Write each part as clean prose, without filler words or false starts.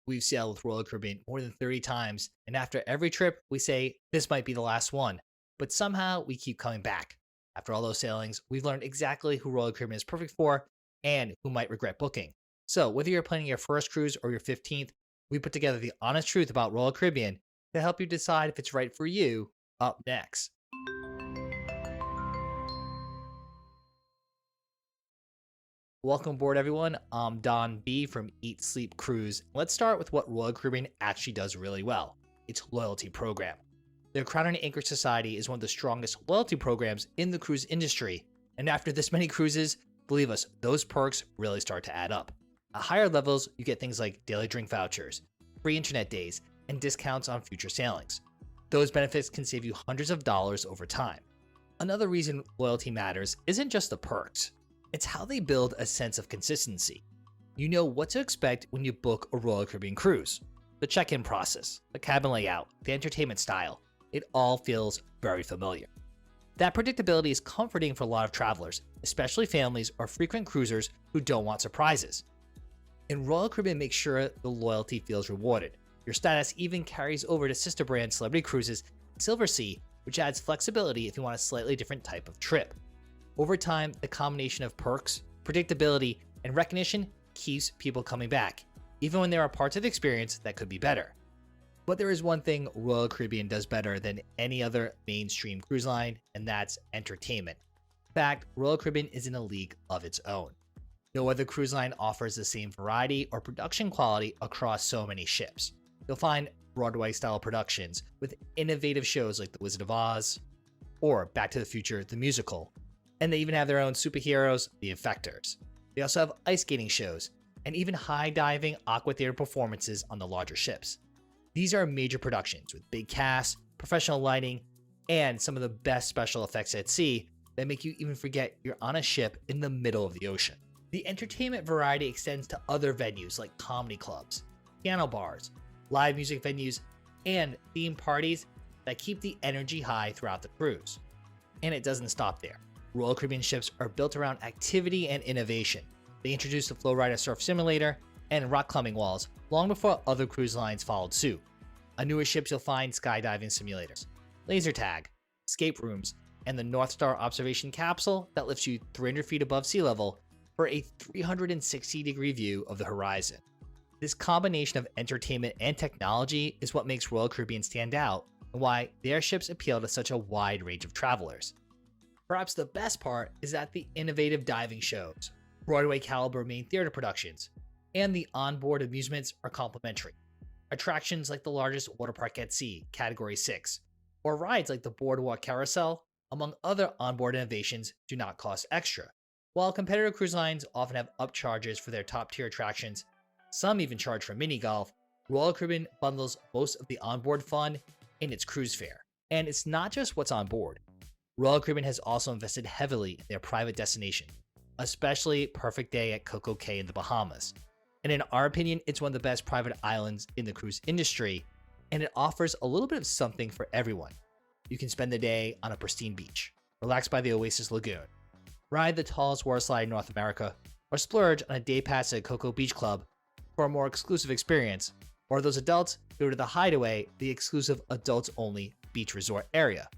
We've sailed with Royal Caribbean more than 30 times, and after every trip, we say this might be the last one. But somehow we keep coming back. After all those sailings, we've learned exactly who Royal Caribbean is perfect for and who might regret booking. So, whether you're planning your first cruise or your 15th, we put together the honest truth about Royal Caribbean to help you decide if it's right for you up next. Welcome aboard, everyone. I'm Don B from Eat Sleep Cruise. Let's start with what Royal Caribbean actually does really well, its loyalty program. Their Crown and Anchor Society is one of the strongest loyalty programs in the cruise industry, and after this many cruises, believe us, those perks really start to add up. At higher levels, you get things like daily drink vouchers, free internet days, and discounts on future sailings. Those benefits can save you hundreds of dollars over time. Another reason loyalty matters isn't just the perks. It's how they build a sense of consistency. You know what to expect when you book a Royal Caribbean cruise. The check-in process, the cabin layout, the entertainment style, it all feels very familiar. That predictability is comforting for a lot of travelers, especially families or frequent cruisers who don't want surprises. And Royal Caribbean makes sure the loyalty feels rewarded. Your status even carries over to sister brand Celebrity Cruises Silversea, which adds flexibility if you want a slightly different type of trip. Over time, the combination of perks, predictability, and recognition keeps people coming back, even when there are parts of the experience that could be better. But there is one thing Royal Caribbean does better than any other mainstream cruise line, and that's entertainment. In fact, Royal Caribbean is in a league of its own. No other cruise line offers the same variety or production quality across so many ships. You'll find Broadway-style productions with innovative shows like The Wizard of Oz or Back to the Future, the musical. And they even have their own superheroes, the Effectors. They also have ice skating shows and even high-diving aqua theater performances on the larger ships. These are major productions with big casts, professional lighting, and some of the best special effects at sea that make you even forget you're on a ship in the middle of the ocean. The entertainment variety extends to other venues like comedy clubs, piano bars, live music venues, and theme parties that keep the energy high throughout the cruise. And it doesn't stop there. Royal Caribbean ships are built around activity and innovation. They introduced the FlowRider surf simulator and rock climbing walls long before other cruise lines followed suit. On newer ships, you'll find skydiving simulators, laser tag, escape rooms, and the North Star observation capsule that lifts you 300 feet above sea level for a 360-degree view of the horizon. This combination of entertainment and technology is what makes Royal Caribbean stand out and why their ships appeal to such a wide range of travelers. Perhaps the best part is that the innovative diving shows, Broadway caliber main theater productions, and the onboard amusements are complimentary. Attractions like the largest waterpark at sea, Category 6, or rides like the Boardwalk Carousel, among other onboard innovations, do not cost extra. While competitor cruise lines often have upcharges for their top-tier attractions, some even charge for mini golf, Royal Caribbean bundles most of the onboard fun in its cruise fare. And it's not just what's on board. Royal Caribbean has also invested heavily in their private destination, especially Perfect Day at CocoCay in the Bahamas. And in our opinion, it's one of the best private islands in the cruise industry, and it offers a little bit of something for everyone. You can spend the day on a pristine beach, relax by the Oasis Lagoon, ride the tallest waterslide in North America, or splurge on a day pass at Coco Beach Club for a more exclusive experience, or those adults go to the Hideaway, the exclusive adults-only beach resort area.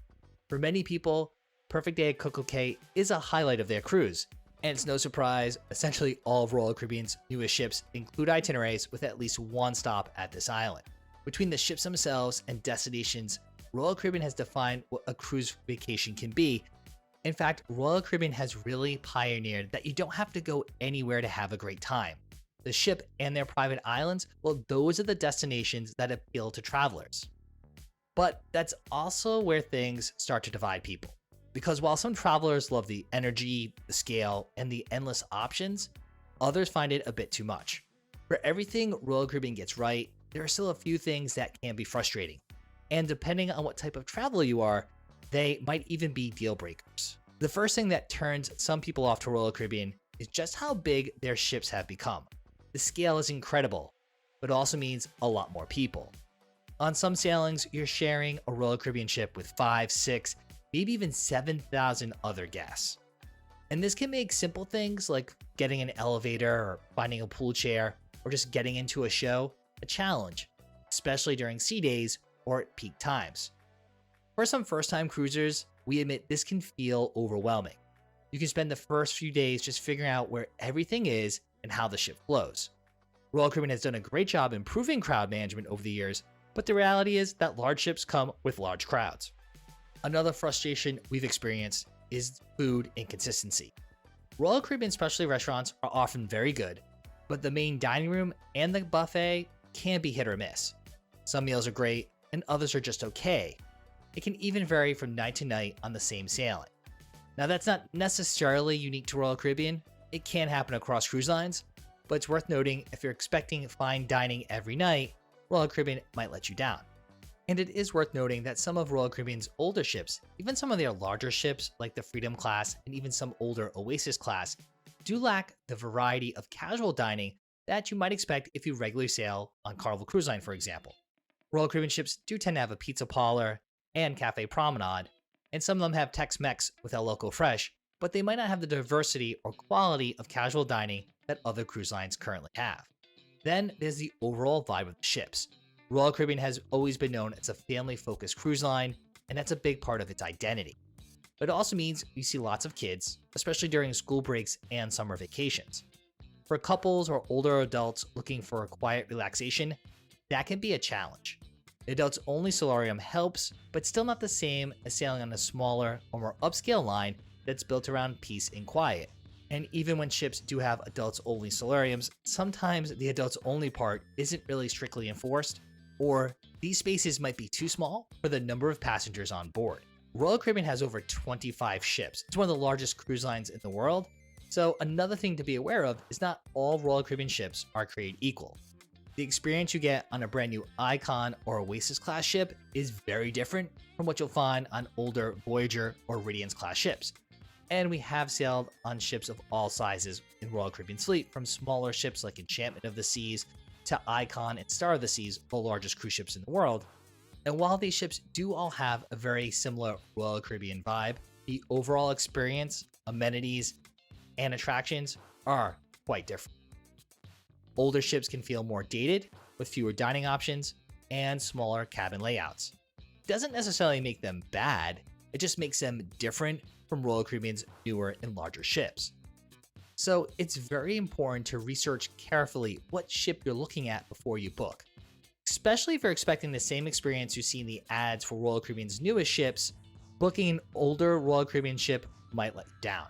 For many people, Perfect Day at CocoCay is a highlight of their cruise, and it's no surprise, essentially all of Royal Caribbean's newest ships include itineraries with at least one stop at this island. Between the ships themselves and destinations, Royal Caribbean has defined what a cruise vacation can be. In fact, Royal Caribbean has really pioneered that you don't have to go anywhere to have a great time. The ship and their private islands, well, those are the destinations that appeal to travelers. But that's also where things start to divide people. Because while some travelers love the energy, the scale, and the endless options, others find it a bit too much. For everything Royal Caribbean gets right, there are still a few things that can be frustrating. And depending on what type of traveler you are, they might even be deal breakers. The first thing that turns some people off to Royal Caribbean is just how big their ships have become. The scale is incredible, but also means a lot more people. On some sailings, you're sharing a Royal Caribbean ship with 5, 6, maybe even 7,000 other guests. And this can make simple things like getting an elevator or finding a pool chair or just getting into a show a challenge, especially during sea days or at peak times. For some first-time cruisers, we admit this can feel overwhelming. You can spend the first few days just figuring out where everything is and how the ship flows. Royal Caribbean has done a great job improving crowd management over the years, but the reality is that large ships come with large crowds. Another frustration we've experienced is food inconsistency. Royal Caribbean specialty restaurants are often very good, but the main dining room and the buffet can be hit or miss. Some meals are great, and others are just okay. It can even vary from night to night on the same sailing. Now, that's not necessarily unique to Royal Caribbean. It can happen across cruise lines, but it's worth noting if you're expecting fine dining every night, Royal Caribbean might let you down. And it is worth noting that some of Royal Caribbean's older ships, even some of their larger ships like the Freedom class and even some older Oasis class, do lack the variety of casual dining that you might expect if you regularly sail on Carnival Cruise Line, for example. Royal Caribbean ships do tend to have a pizza parlor and cafe promenade, and some of them have Tex-Mex with El Loco Fresh, but they might not have the diversity or quality of casual dining that other cruise lines currently have. Then there's the overall vibe of the ships. Royal Caribbean has always been known as a family-focused cruise line, and that's a big part of its identity. But it also means you see lots of kids, especially during school breaks and summer vacations. For couples or older adults looking for a quiet relaxation, that can be a challenge. The adults-only solarium helps, but still not the same as sailing on a smaller or more upscale line that's built around peace and quiet. And even when ships do have adults-only solariums, sometimes the adults-only part isn't really strictly enforced, or these spaces might be too small for the number of passengers on board. Royal Caribbean has over 25 ships. It's one of the largest cruise lines in the world, so another thing to be aware of is not all Royal Caribbean ships are created equal. The experience you get on a brand new Icon or Oasis class ship is very different from what you'll find on older Voyager or Radiance class ships. And we have sailed on ships of all sizes in Royal Caribbean's fleet, from smaller ships like Enchantment of the Seas to Icon and Star of the Seas, the largest cruise ships in the world. And while these ships do all have a very similar Royal Caribbean vibe, the overall experience, amenities, and attractions are quite different. Older ships can feel more dated, with fewer dining options and smaller cabin layouts. It doesn't necessarily make them bad, it just makes them different from Royal Caribbean's newer and larger ships. So it's very important to research carefully what ship you're looking at before you book. Especially if you're expecting the same experience you see in the ads for Royal Caribbean's newest ships, booking an older Royal Caribbean ship might let you down.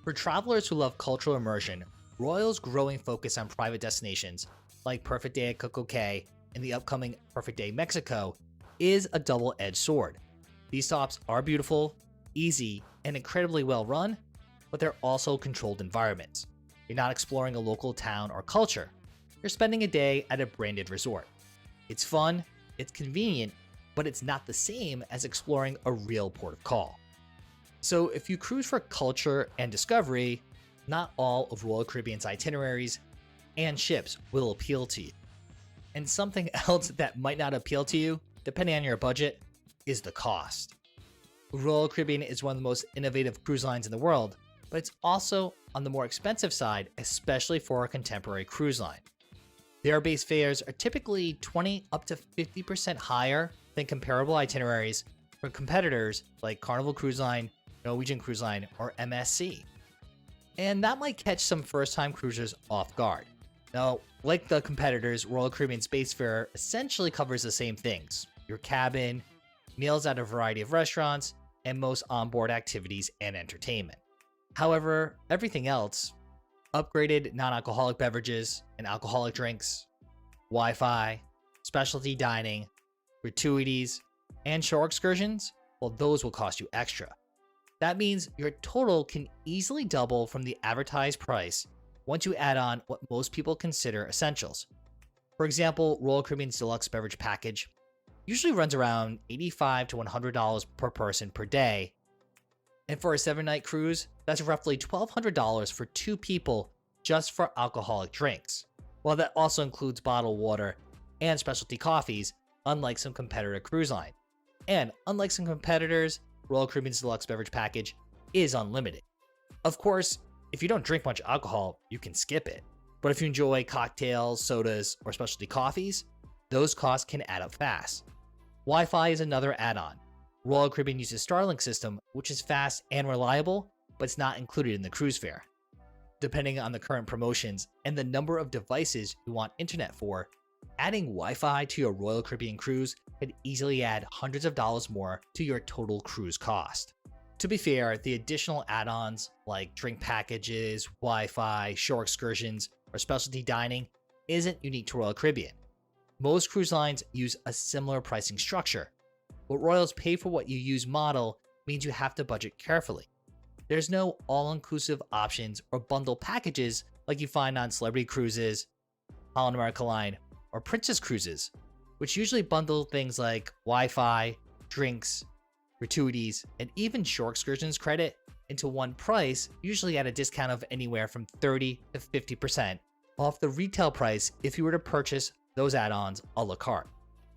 For travelers who love cultural immersion, Royal's growing focus on private destinations, like Perfect Day at CocoCay and the upcoming Perfect Day Mexico, is a double-edged sword. These stops are beautiful, easy, and incredibly well run, but they're also controlled environments. You're not exploring a local town or culture. You're spending a day at a branded resort. It's fun, it's convenient, but it's not the same as exploring a real port of call. So if you cruise for culture and discovery, not all of Royal Caribbean's itineraries and ships will appeal to you. And something else that might not appeal to you, depending on your budget, is the cost. Royal Caribbean is one of the most innovative cruise lines in the world, but it's also on the more expensive side, especially for a contemporary cruise line. Their base fares are typically 20 up to 50% higher than comparable itineraries for competitors like Carnival Cruise Line, Norwegian Cruise Line, or MSC. And that might catch some first-time cruisers off guard. Now, like the competitors, Royal Caribbean's base fare essentially covers the same things: your cabin, meals at a variety of restaurants, and most onboard activities and entertainment. However, everything else, upgraded non-alcoholic beverages and alcoholic drinks, Wi-Fi, specialty dining, gratuities, and shore excursions, well, those will cost you extra. That means your total can easily double from the advertised price once you add on what most people consider essentials. For example, Royal Caribbean's deluxe beverage package usually runs around $85 to $100 per person per day. And for a 7-night cruise, that's roughly $1,200 for 2 people just for alcoholic drinks. While that also includes bottled water and specialty coffees, unlike some competitor cruise line. And unlike some competitors, Royal Caribbean's deluxe beverage package is unlimited. Of course, if you don't drink much alcohol, you can skip it. But if you enjoy cocktails, sodas, or specialty coffees, those costs can add up fast. Wi-Fi is another add-on. Royal Caribbean uses Starlink system, which is fast and reliable, but it's not included in the cruise fare. Depending on the current promotions and the number of devices you want internet for, adding Wi-Fi to your Royal Caribbean cruise could easily add hundreds of dollars more to your total cruise cost. To be fair, the additional add-ons like drink packages, Wi-Fi, shore excursions, or specialty dining isn't unique to Royal Caribbean. Most cruise lines use a similar pricing structure, but Royal's pay for what you use model means you have to budget carefully. There's no all-inclusive options or bundle packages like you find on Celebrity Cruises, Holland America Line, or Princess Cruises, which usually bundle things like Wi-Fi, drinks, gratuities, and even shore excursions credit into one price, usually at a discount of anywhere from 30 to 50% off the retail price if you were to purchase those add-ons a la carte.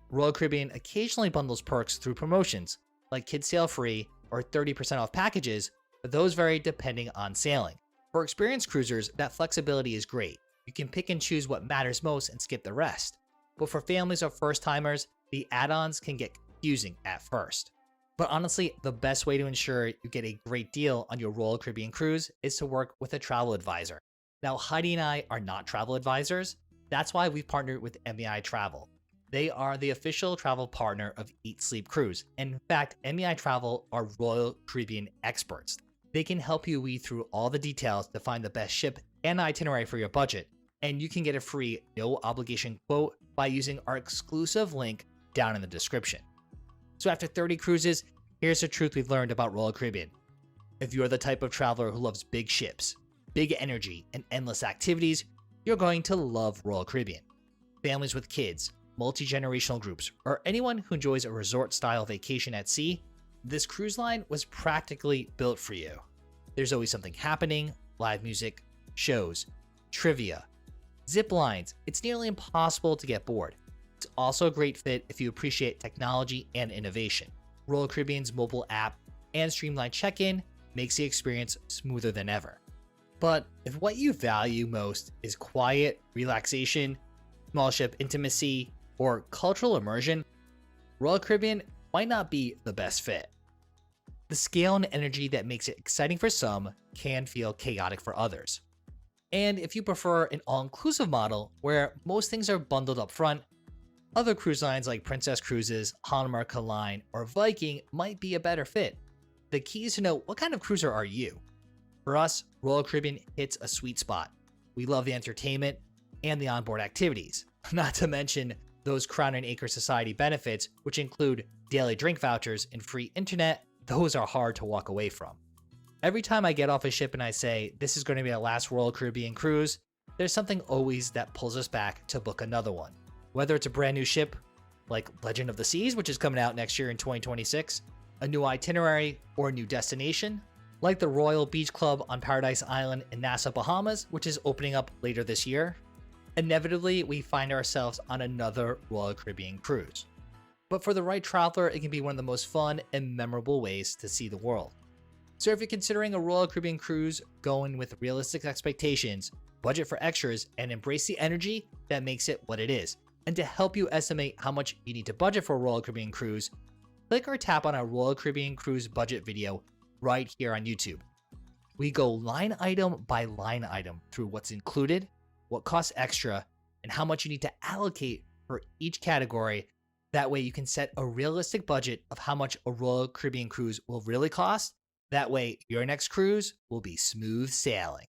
Royal Caribbean occasionally bundles perks through promotions, like kids sail free or 30% off packages, but those vary depending on sailing. For experienced cruisers, that flexibility is great. You can pick and choose what matters most and skip the rest. But for families or first-timers, the add-ons can get confusing at first. But honestly, the best way to ensure you get a great deal on your Royal Caribbean cruise is to work with a travel advisor. Now, Heidi and I are not travel advisors. That's why we've partnered with MEI Travel. They are the official travel partner of Eat Sleep Cruise. And in fact, MEI Travel are Royal Caribbean experts. They can help you weed through all the details to find the best ship and itinerary for your budget. And you can get a free, no obligation quote by using our exclusive link down in the description. So after 30 cruises, here's the truth we've learned about Royal Caribbean. If you're the type of traveler who loves big ships, big energy, and endless activities, you're going to love Royal Caribbean. Families with kids, multi-generational groups, or anyone who enjoys a resort-style vacation at sea, this cruise line was practically built for you. There's always something happening, live music, shows, trivia, zip lines. It's nearly impossible to get bored. It's also a great fit if you appreciate technology and innovation. Royal Caribbean's mobile app and streamlined check-in makes the experience smoother than ever. But if what you value most is quiet, relaxation, small ship intimacy, or cultural immersion, Royal Caribbean might not be the best fit. The scale and energy that makes it exciting for some can feel chaotic for others. And if you prefer an all-inclusive model where most things are bundled up front, other cruise lines like Princess Cruises, Holland America Line, or Viking might be a better fit. The key is to know what kind of cruiser are you. For us, Royal Caribbean hits a sweet spot. We love the entertainment and the onboard activities, not to mention those Crown and Anchor Society benefits, which include daily drink vouchers and free internet. Those are hard to walk away from. Every time I get off a ship and I say, this is going to be our last Royal Caribbean cruise, there's something always that pulls us back to book another one. Whether it's a brand new ship, like Legend of the Seas, which is coming out next year in 2026, a new itinerary, or a new destination, like the Royal Beach Club on Paradise Island in Nassau, Bahamas, which is opening up later this year, inevitably we find ourselves on another Royal Caribbean cruise. But for the right traveler, it can be one of the most fun and memorable ways to see the world. So if you're considering a Royal Caribbean cruise, go in with realistic expectations, budget for extras, and embrace the energy that makes it what it is. And to help you estimate how much you need to budget for a Royal Caribbean cruise, click or tap on our Royal Caribbean cruise budget video right here on YouTube. We go line item by line item through what's included, what costs extra, and how much you need to allocate for each category. That way you can set a realistic budget of how much a Royal Caribbean cruise will really cost. That way your next cruise will be smooth sailing.